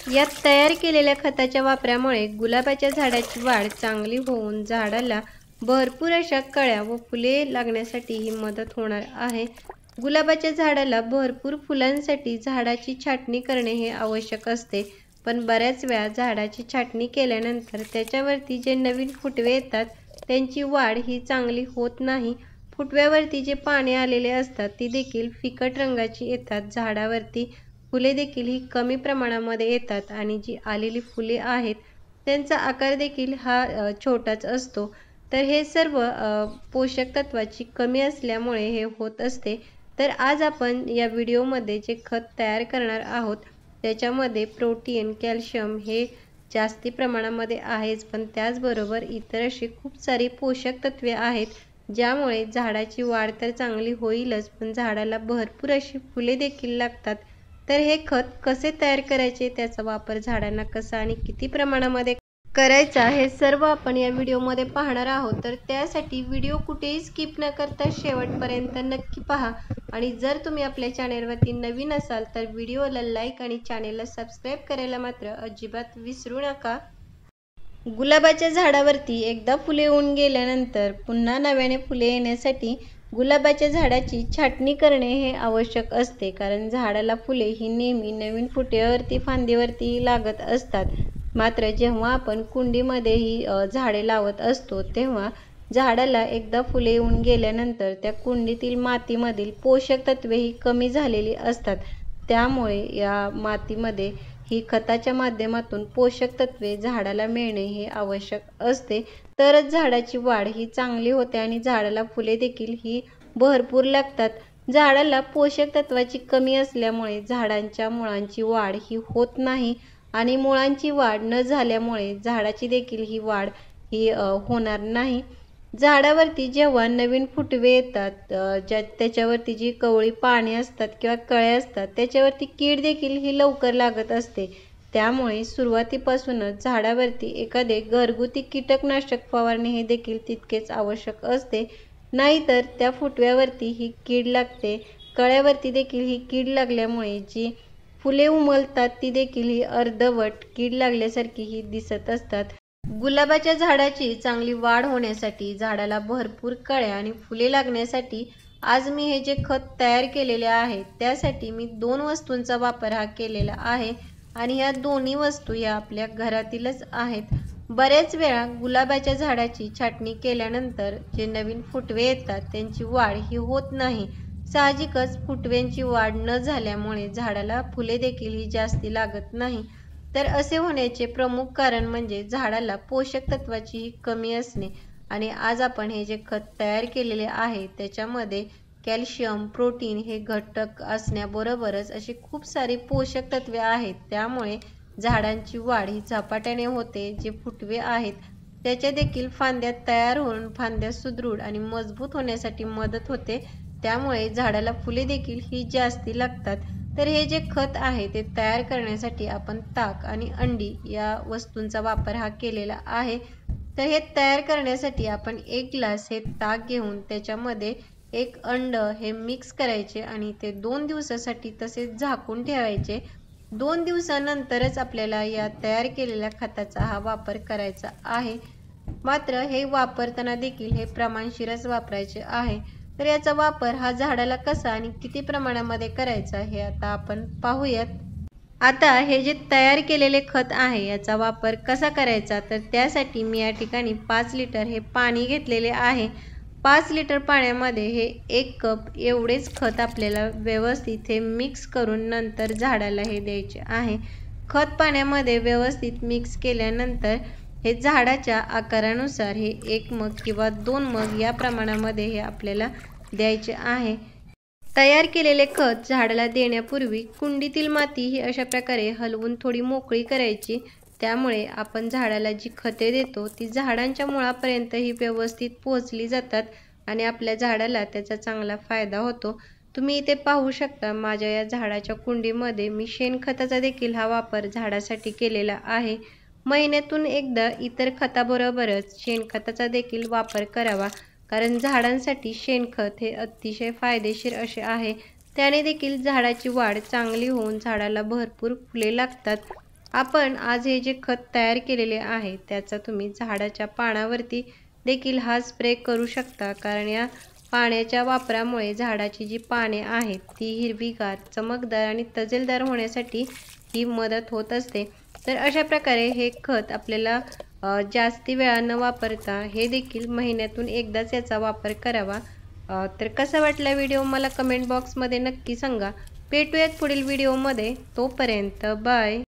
यात तयार केलेल्या खताच्या वापरामुळे गुलाबाच्या झाडाची वाढ चांगली होऊन झाडाला भरपूर अशा कळ्या व फुले लागण्यासाठी ही मदत होणार आहे। गुलाबाच्या झाडाला भरपूर फुलांसाठी झाडाची छाटणी करणे हे आवश्यक असते, पण बऱ्याच वेळा झाडाची छाटणी केल्यानंतर त्याच्यावरती जे नवीन फुटवे येतात त्यांची वाढ ही चांगली होत नाही। फुटव्यावरती जे पाने आलेले असतात ती देखील फिकट रंगाची येतात। झाडावरती फुले देखील ही कमी प्रमाणामध्ये येतात आणि जी आलेली फुले आहेत त्यांचा आकार देखील हा छोटाच असतो। तर हे सर्व पोषक तत्वाची कमी असल्यामुळे हे होत असते। तर आज आपण या व्हिडिओमध्ये जे खत तयार करणार आहोत त्याच्यामध्ये प्रोटीन, कॅल्शियम हे जास्ती प्रमाणामध्ये आहेच, पण त्याचबरोबर इतर अशी खूप सारी पोषक तत्वे आहेत ज्यामुळे झाडाची वाढ तर चांगली होईलच, पण झाडाला भरपूर अशी फुले देखील लागतात। तर हे खत कसे तयार करायचे, त्याचा वापर झाडांना कसा आणि किती प्रमाणामध्ये करायचा हे सर्व आपण या व्हिडिओमध्ये पाहणार आहोत। तर त्यासाठी व्हिडिओ कुठेही स्किप न करता शेवटपर्यंत नक्की पहा आणि जर तुम्ही आपल्या चॅनेलवरती नवीन असाल तर व्हिडिओला लाईक आणि चॅनेलला सबस्क्राईब करायला मात्र अजिबात विसरू नका। गुलाबाच्या झाडावरती एकदा फुले येऊन गेल्यानंतर पुन्हा नव्याने फुले येण्यासाठी गुलाबाच्या झाडाची छाटणी करणे हे आवश्यक असते, कारण झाडाला फुले ही नेहमी नवीन फुटव्यावरती फांदीवरती लागत असतात। मात्र जेव्हा आपण कुंडीमध्ये ही झाडे लावत असतो तेव्हा झाडाला एकदा फुले येऊन गेल्यानंतर त्या कुंडीतील मातीमधील पोषक तत्वे ही कमी झालेली असतात। त्यामुळे या मातीमध्ये ही खताच्या माध्यमातून पोषक तत्वे झाडाला मिळणे हे आवश्यक असते, तरच झाडाची वाढ ही चांगली होते आणि झाडाला फुले देखील ही भरपूर लागतात। झाडाला पोषक तत्वाची कमी असल्यामुळे झाडांच्या मुळांची वाढ ही होत नाही आणि मुळांची वाढ न झाल्यामुळे झाडाची देखील ही वाढ ही होणार नाही। झाडावरती जेव्हा नवीन फुटवे येतात त्याच्यावरती जी कवळी पाने असतात किंवा कळ्या असतात त्याच्यावरती कीड देखील ही लवकर लागत असते। त्यामुळे सुरुवातीपासूनच झाडावरती एखादे घरगुती कीटकनाशक फवारणे हे देखील तितकेच आवश्यक असते, नाहीतर त्या फुटव्यावरती ही कीड लागते। कळ्यावरती देखील ही कीड लागल्यामुळे जी फुले उमलतात ती देखील ही अर्धवट कीड लागल्यासारखी ही दिसत असतात। गुलाबाच्या झाडाची चांगली वाढ होण्यासाठी, झाडाला भरपूर कळ्या आणि फुले लागण्यासाठी आज मी हे जे खत तयार केलेले आहे त्यासाठी मी 2 वस्तूंचा वापर हा केलेला आहे आणि ह्या दोन्ही वस्तू या आपल्या घरातीलच आहेत। बऱ्याच वेळा गुलाबाच्या झाडाची छाटणी केल्यानंतर जे नवीन फुटवे येतात त्यांची वाढ ही होत नाही। साहजिकच फुटव्यांची वाढ न झाल्यामुळे झाडाला फुले देखील ही जास्ती लागत नाही। तर असे होण्याचे प्रमुख कारण म्हणजे झाडाला पोषक तत्वाची ही कमी असणे आणि आज आपण हे जे खत तयार केलेले आहे त्याच्यामध्ये कॅल्शियम, प्रोटीन हे घटक असण्याबरोबरच अशी खूप सारी पोषक तत्वे आहेत, त्यामुळे झाडांची वाढ ही झपाट्याने होते। जे फुटवे आहेत त्याच्या देखील फांद्या तयार होऊन फांद्या सुदृढ आणि मजबूत होण्यासाठी मदत होते, त्यामुळे झाडाला फुले देखील ही जास्ती लागतात। तर हे जे खत आहे ते तयार करण्यासाठी आपण ताक आणि अंडी या वस्तूंचा वापर हा केलेला आहे। तर हे तयार करण्यासाठी आपण 1 ग्लास हे ताक घेऊन त्याच्यामध्ये 1 अंड हे मिक्स करायचे आणि ते 2 दिवसासाठी तसेच झाकून ठेवायचे। 2 दिवसानंतरच आपल्याला या तयार केलेल्या खताचा हा वापर करायचा आहे। मात्र हे वापरताना देखील हे प्रमाणशीरच वापरायचे आहे। तर याचा वापर हा झाडाला कसा आणि किती प्रमाणामध्ये करायचा हे आता आपण पाहूयात। आता हे जे तयार केलेले खत आहे याचा वापर कसा करायचा, तर त्यासाठी मी या ठिकाणी 5 लिटर हे पाणी घेतलेले आहे। 5 लिटर पाण्यामध्ये हे 1 कप एवढेच खत आपल्याला व्यवस्थित हे मिक्स करून नंतर झाडाला हे द्यायचे आहे। खत पाण्यामध्ये व्यवस्थित मिक्स केल्यानंतर हे झाडाच्या आकारानुसार हे 1 मग किंवा 2 मग या प्रमाणामध्ये हे आपल्याला द्यायचे आहे। तयार केलेले खत झाडाला देण्यापूर्वी कुंडीतील माती ही अशा प्रकारे हलवून थोडी मोकळी करायची, त्यामुळे आपण झाडाला जी खते देतो ती झाडांच्या मुळापर्यंत ही व्यवस्थित पोहोचली जातात आणि आपल्या झाडाला त्याचा चांगला फायदा होतो। तुम्ही इथे पाहू शकता माझ्या या झाडाच्या कुंडीमध्ये मी शेणखताचा देखील हा वापर झाडासाठी केलेला आहे। महिन्यातून एकदा इतर खताबरोबरच शेणखताचा देखील वापर करावा, कारण झाडांसाठी शेणखत हे अतिशय फायदेशीर असे आहे। त्याने देखील झाडाची वाढ चांगली होऊन झाडाला भरपूर फुले लागतात। आपण आज हे जे खत तयार केलेले आहे त्याचा तुम्ही झाडाच्या पानावरती देखील हा स्प्रे करू शकता, कारण या पाण्याच्या वापरामुळे झाडाची जी पाने आहेत ती हिरवीगार, चमकदार आणि तजेलदार होण्यासाठी ही मदत होत असते। तर अशा प्रकारे हे खत आपल्याला जास्ती वेळा न वापरता हे देखील महिन्यातून एकदाच याचा वापर करावा। तर कसा वाटला व्हिडिओ मला कमेंट बॉक्समध्ये नक्की सांगा। भेटूयात पुढील व्हिडिओमध्ये, तोपर्यंत बाय।